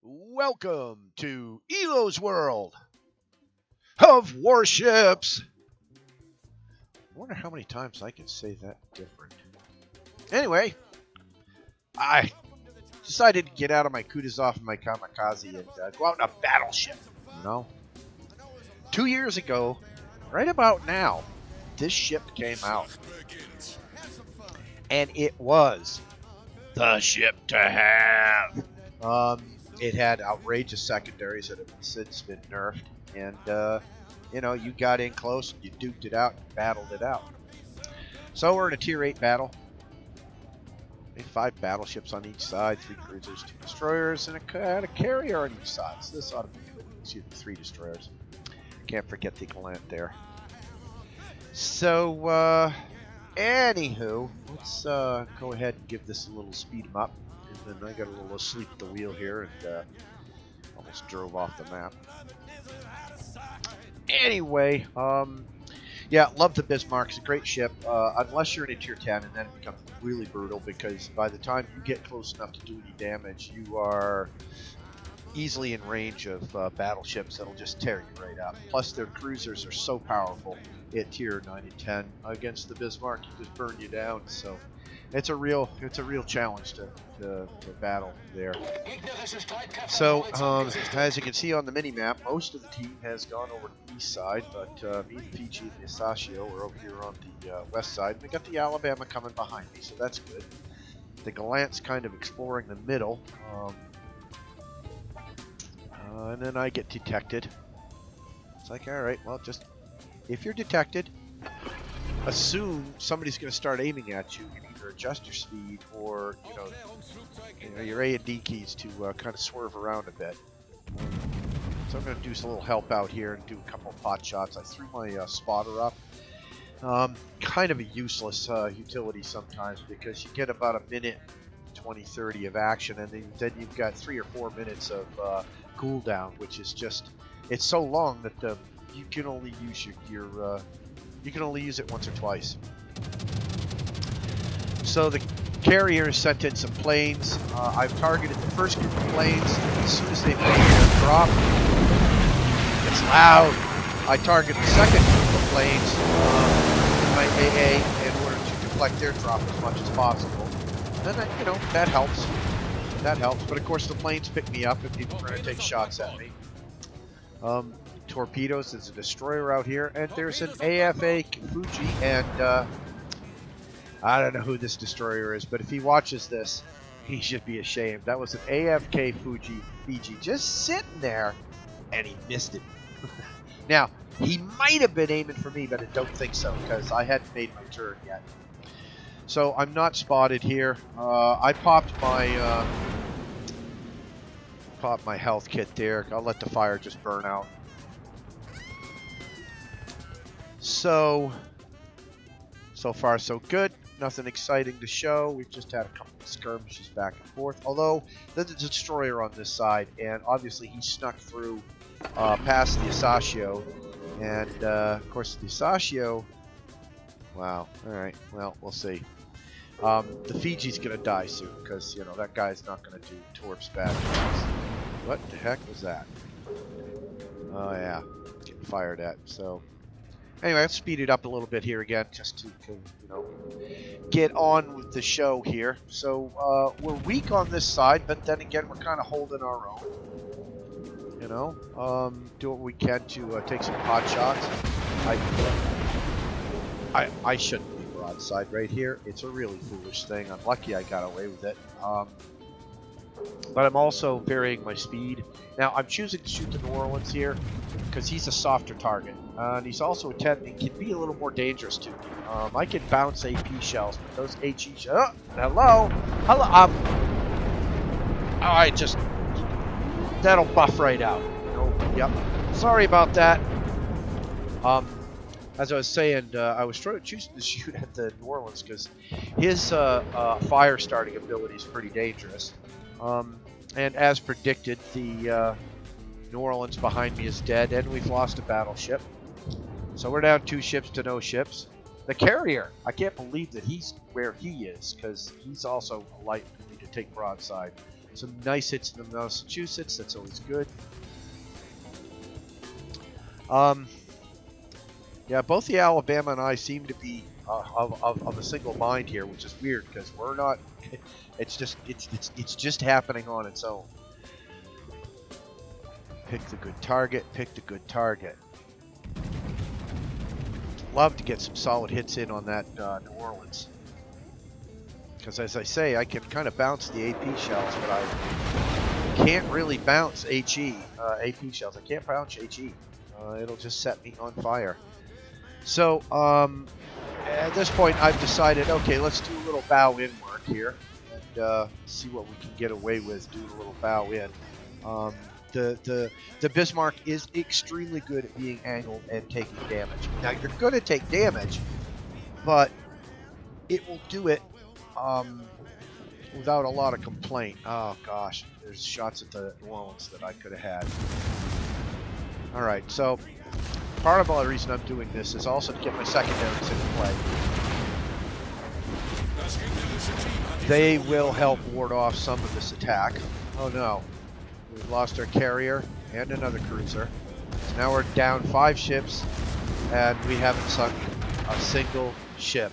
Welcome to Elo's World of Warships. I wonder how many times I can say that different. Anyway, I decided to get out of my Kutuzov and my Kamikaze and go out in a battleship. You know, 2 years ago, right about now, this ship came out. And it was the ship to have. It had outrageous secondaries that have since been nerfed, and you know, you got in close, you duked it out, and battled it out. So we're in a tier 8 battle. 5 battleships on each side, 3 cruisers, 2 destroyers, and a carrier on each side. So this ought to be good. Excuse me, 3 destroyers. Can't forget the Galant there. So anywho, let's go ahead and give this a little speed 'em up. And then I got a little asleep at the wheel here and almost drove off the map. Anyway, yeah, love the Bismarck. It's a great ship, unless you're in a tier 10, and then it becomes really brutal because by the time you get close enough to do any damage, you are easily in range of battleships that'll just tear you right up. Plus, their cruisers are so powerful at tier 9 and 10 against the Bismarck, you just burn you down. So it's a real challenge to battle there. So as you can see on the mini map, most of the team has gone over to the east side, but me and Fiji and the Asashio are over here on the west side. We got the Alabama coming behind me, so that's good. The Galant's kind of exploring the middle, and then I get detected. It's like, all right, well, just if you're detected, assume somebody's going to start aiming at you. You either adjust your speed or, you know your A and D keys to kind of swerve around a bit. So I'm going to do a little help out here and do a couple of pot shots. I threw my spotter up. Kind of a useless utility sometimes because you get about a minute 20-30 of action, and then you've got 3 or 4 minutes of cooldown, which is just, it's so long that you can only use you can only use it once or twice. So the carrier sent in some planes. I've targeted the first group of planes. As soon as they make their drop, it's loud. I target the second group of planes with my AA in order to deflect their drop as much as possible. And then, you know, that helps. That helps. But of course, the planes pick me up and people are going to take shots at me. Torpedoes, there's a destroyer out here, and there's an AFA Fuji, and I don't know who this destroyer is, but if he watches this, he should be ashamed. That was an AFK Fiji just sitting there, and he missed it. Now, he might have been aiming for me, but I don't think so, because I hadn't made my turn yet. So I'm not spotted here. I popped my health kit there. I'll let the fire just burn out. So far so good. Nothing exciting to show. We've just had a couple of skirmishes back and forth. Although there's a destroyer on this side, and obviously he snuck through past the Asashio, and of course the Asashio. Wow. All right. Well, we'll see. The Fiji's gonna die soon because you know that guy's not gonna do Torp's bad. What the heck was that? Oh yeah, getting fired at. So. Anyway, let's speed it up a little bit here again, just to you know, get on with the show here. So we're weak on this side, but then again, we're kind of holding our own. You know, do what we can to take some pot shots. I shouldn't be broadside right here. It's a really foolish thing. I'm lucky I got away with it. But I'm also varying my speed. Now, I'm choosing to shoot the New Orleans here because he's a softer target. And he's also he can be a little more dangerous to me. I can bounce AP shells, but those HE shells... Oh, hello! That'll buff right out. Yep. Sorry about that. As I was saying, I was choosing to shoot at the New Orleans because his fire starting ability is pretty dangerous. And as predicted, the New Orleans behind me is dead, and we've lost a battleship. So we're down 2 ships to no ships. The carrier, I can't believe that he's where he is, because he's also likely to take broadside. Some nice hits in the Massachusetts. That's always good. Yeah, both the Alabama and I seem to be of a single mind here, which is weird because we're not. It's just happening on its own. Pick the good target. Pick the good target. Love to get some solid hits in on that New Orleans. Because as I say, I can kind of bounce the AP shells, but I can't really bounce AP shells. I can't bounce HE. It'll just set me on fire. So at this point, I've decided, okay, let's do a little bow in work here and see what we can get away with doing a little bow in. The Bismarck is extremely good at being angled and taking damage. Now you're going to take damage, but it will do it without a lot of complaint. Oh gosh, there's shots at the New Orleans that I could have had. All right, so part of the reason I'm doing this is also to get my secondaries into play. They will help ward off some of this attack. Oh no. We've lost our carrier and another cruiser. So now we're down 5 ships, and we haven't sunk a single ship.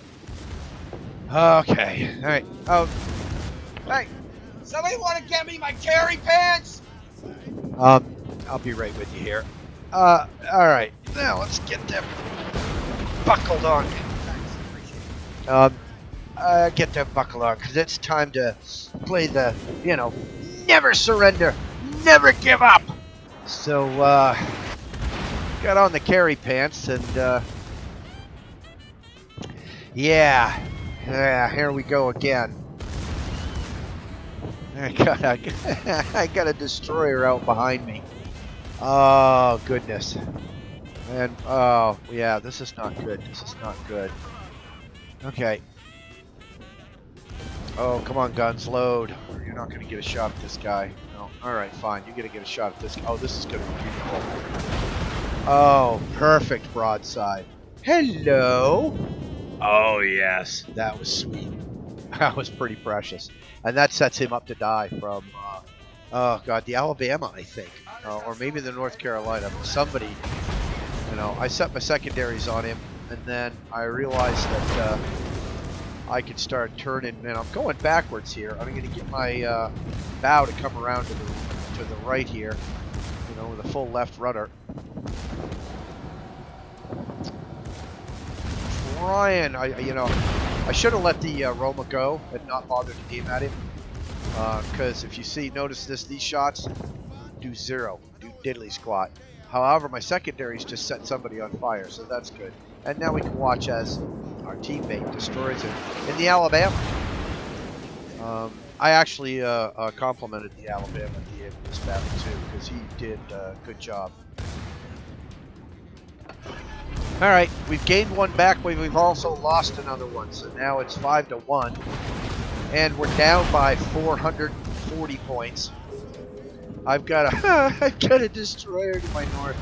Okay, all right. Oh, hey, somebody want to get me my carry pants? I'll be right with you here. All right. Now let's get them buckled on. Get them buckled on because it's time to play the, never surrender. Never give up. So got on the carry pants and yeah, here we go again. I got a destroyer out behind me. Oh goodness. And oh yeah, this is not good. This is not good. Okay. Oh, come on, guns, load. You're not going to get a shot at this guy. No. All right, fine. You're going to get a shot at this guy. Oh, this is going to be beautiful. Oh, perfect broadside. Hello. Oh, yes. That was sweet. That was pretty precious. And that sets him up to die from, oh, God, the Alabama, I think. Or maybe the North Carolina. Somebody, I set my secondaries on him, and then I realized that I could start turning, and I'm going backwards here. I'm going to get my bow to come around to the right here, with a full left rudder. Trying, I should have let the Roma go and not bothered to aim at him, because if you notice these shots do zero, do diddly squat. However, my secondaries just set somebody on fire, so that's good. And now we can watch as our teammate destroys it in the Alabama. I actually complimented the Alabama at the end of this battle too, because he did a good job. All right, we've gained one back, but we've also lost another one. So now it's 5-1, and we're down by 440 points. I've got a destroyer to my north.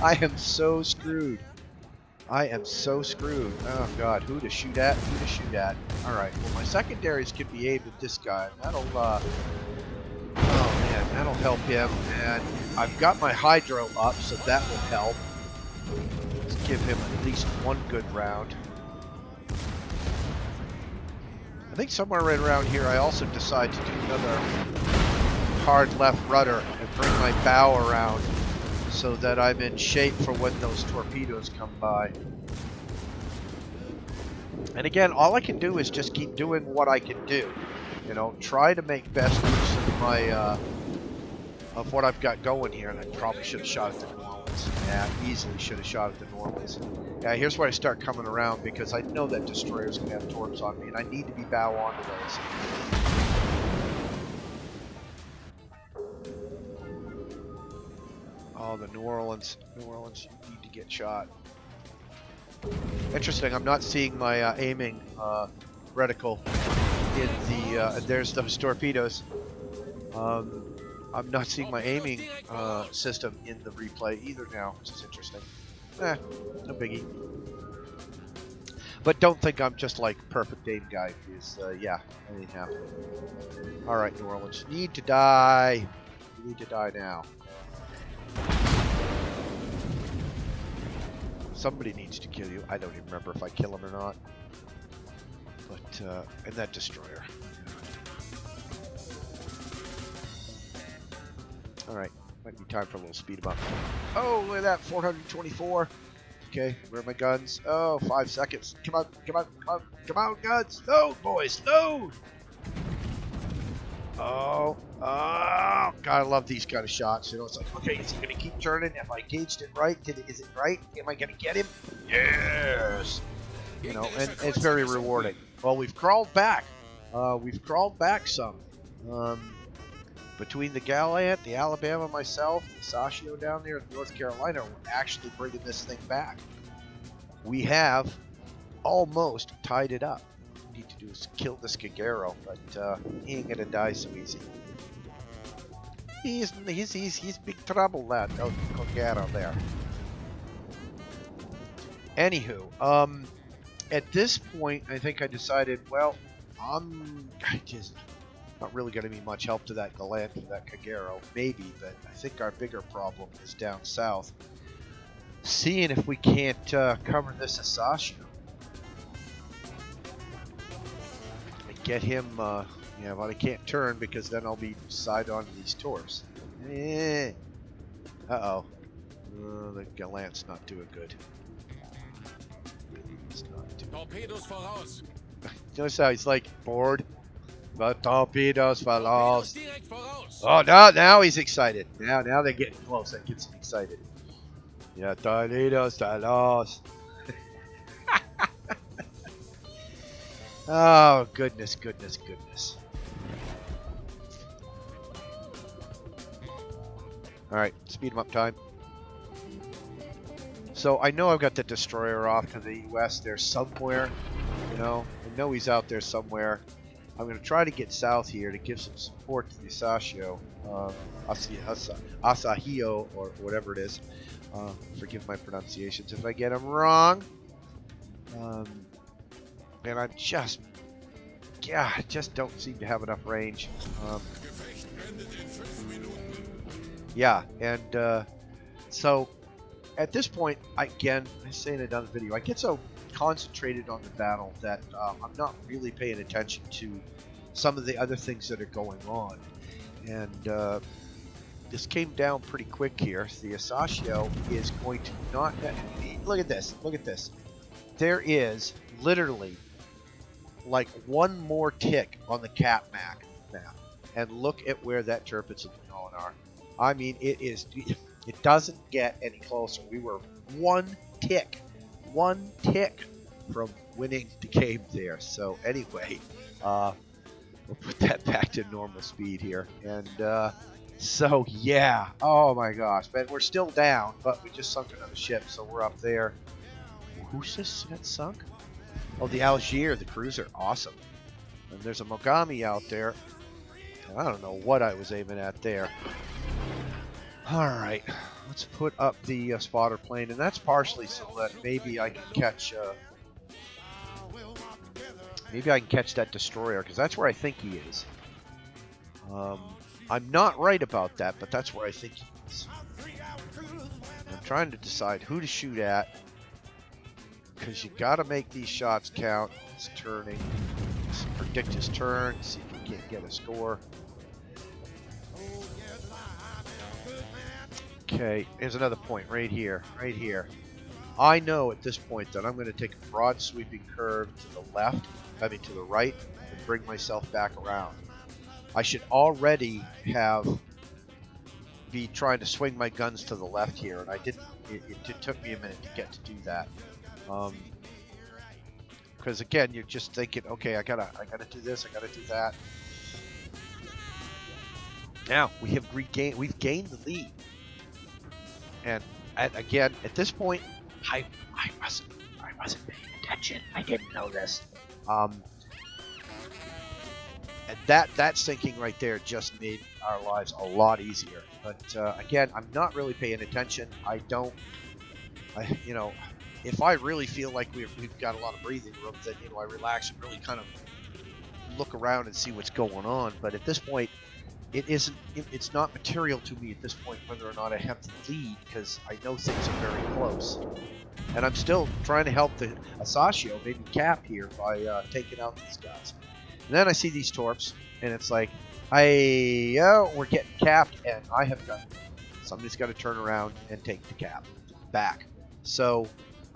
I am so screwed. I am so screwed. Oh God, who to shoot at? Who to shoot at? All right. Well, my secondaries can be aimed at this guy. That'll, oh man, that'll help him. And I've got my hydro up, so that will help. Let's give him at least one good round. I think somewhere right around here, I also decide to do another hard left rudder and bring my bow around, so that I'm in shape for when those torpedoes come by. And again, all I can do is just keep doing what I can do. Try to make best use of my of what I've got going here. And I probably should have shot at the New Orleans. Yeah, easily should have shot at the New Orleans. Yeah, here's where I start coming around, because I know that destroyer's gonna have torps on me, and I need to be bow onto those. Oh, the New Orleans, you need to get shot. Interesting, I'm not seeing my aiming reticle in the, there's those torpedoes. I'm not seeing my aiming system in the replay either now, which is interesting. No biggie. But don't think I'm just like perfect aim guy, because yeah, that ain't happening. All right, New Orleans, you need to die. You need to die now. Somebody needs to kill you. I don't even remember if I kill him or not. But and that destroyer. All right, might be time for a little speed bump. Oh, look at that, 424. Okay, where are my guns? Oh, 5 seconds. Come on, come on, come on, come on, guns. Load, boys, load. Oh, God, I love these kind of shots. You know, it's like, okay, is he going to keep turning? Have I gauged it right? Is it right? Am I going to get him? Yes. You know, and it's very rewarding. Well, we've crawled back. We've crawled back some. Between the Gallant, the Alabama, myself, the Sashio down there in North Carolina, we're actually bringing this thing back. We have almost tied it up. What we need to do is kill this Kagero, but he ain't gonna die so easy. He's big trouble, that Kagero there. Anywho, at this point, I think I decided, well, I just not really going to be much help to that Gallant or that Kagero, maybe, but I think our bigger problem is down south. Seeing if we can't cover this Asashio. And get him, yeah, but I can't turn because then I'll be side on these tours. Uh-oh. The Gallant's not doing good. It's not doing Torpedos voraus. Notice how he's like bored. But torpedoes voraus. Direkt voraus. Oh, now he's excited. Now they're getting close. That gets him excited. Yeah, torpedoes voraus. Oh, goodness. All right, speed him up time. So I know I've got the destroyer off to the west there somewhere. You know, I know he's out there somewhere. I'm going to try to get south here to give some support to the Asashio, Asahio, or whatever it is. Forgive my pronunciations if I get them wrong. And I'm just don't seem to have enough range. Yeah, and so at this point, again, I say in another video, I get so concentrated on the battle that I'm not really paying attention to some of the other things that are going on. And this came down pretty quick here. The Asashio is going to not... Look at this. There is literally like one more tick on the Cat map. And look at where that Tirpitz and Nolan are. I mean, it doesn't get any closer. We were one tick from winning the game there. So anyway, we'll put that back to normal speed here. And so yeah, oh my gosh, man, we're still down, but we just sunk another ship, so we're up there. Who's this that sunk? Oh, the Algier, the cruiser, awesome. And there's a Mogami out there. I don't know what I was aiming at there. All right, let's put up the spotter plane, and that's partially so that maybe I can catch that destroyer, because that's where I think he is. I'm not right about that, but that's where I think he is. I'm trying to decide who to shoot at, because you got to make these shots count. It's turning. Let's predict his turn. See if we can't get a score. Okay, here's another point right here. I know at this point that I'm going to take a broad sweeping curve to the left, to the right, and bring myself back around. I should already be trying to swing my guns to the left here, and I didn't. It took me a minute to get to do that. Because again, you're just thinking, okay, I gotta do this, I gotta do that. Now we've gained the lead. And again, at this point, I wasn't paying attention. I didn't know this. And that sinking right there just made our lives a lot easier. But again, I'm not really paying attention. if I really feel like we've got a lot of breathing room, then I relax and really kind of look around and see what's going on. But at this point, it's not material to me at this point whether or not I have the lead, because I know things are very close. And I'm still trying to help the Asashio, maybe Cap here, by taking out these guys. And then I see these torps, and it's like, we're getting capped, and I have got, somebody's got to turn around and take the cap back. So,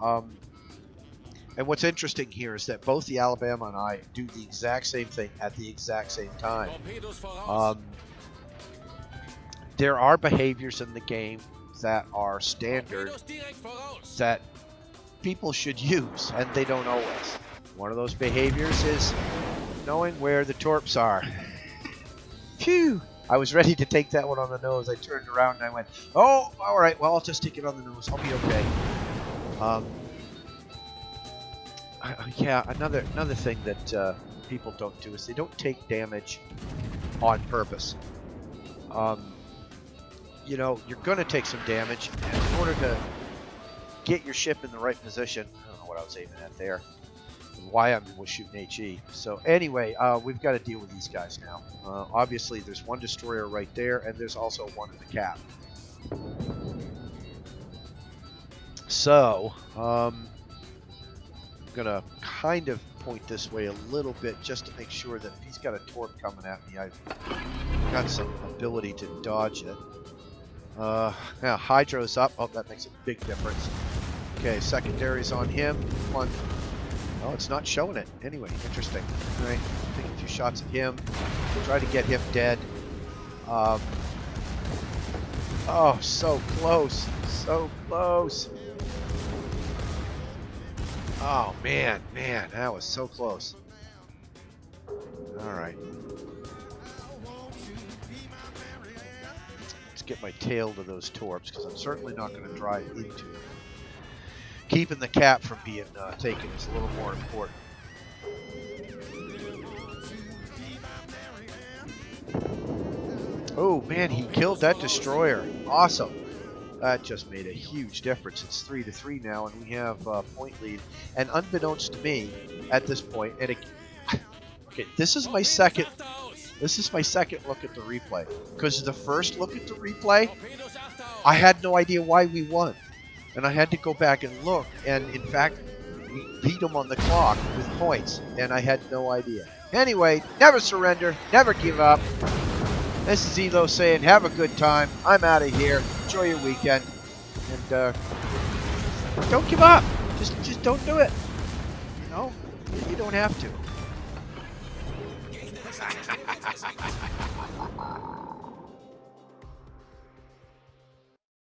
and what's interesting here is that both the Alabama and I do the exact same thing at the exact same time. There are behaviors in the game that are standard that people should use, and they don't always. One of those behaviors is knowing where the torps are. Phew! I was ready to take that one on the nose. I turned around and I went, oh, all right, well, I'll just take it on the nose. I'll be okay. Yeah, another thing that people don't do is they don't take damage on purpose. You're going to take some damage, and in order to get your ship in the right position, I don't know what I was aiming at there, and why I was shooting HE. So anyway, we've got to deal with these guys now. Obviously, there's one destroyer right there, and there's also one in the cap. So, I'm going to kind of point this way a little bit just to make sure that if he's got a torp coming at me, I've got some ability to dodge it. Now, Hydro's up. Oh, that makes a big difference. Okay, secondary's on him. Come on. Oh, it's not showing it. Anyway, interesting. All right, take a few shots at him. Try to get him dead. Oh, so close. So close. Oh, man, that was so close. All right. Let's get my tail to those torps, because I'm certainly not going to drive into them. Keeping the cap from being taken is a little more important. Oh, man, he killed that destroyer. Awesome. That just made a huge difference. It's 3-3 now, and we have a point lead. And unbeknownst to me, at this point, and okay, this is my second look at the replay. Because the first look at the replay, I had no idea why we won, and I had to go back and look. And in fact, we beat them on the clock with points, and I had no idea. Anyway, never surrender, never give up. This is Elo saying, have a good time. I'm out of here. Enjoy your weekend. And don't give up. Just don't do it. You don't have to.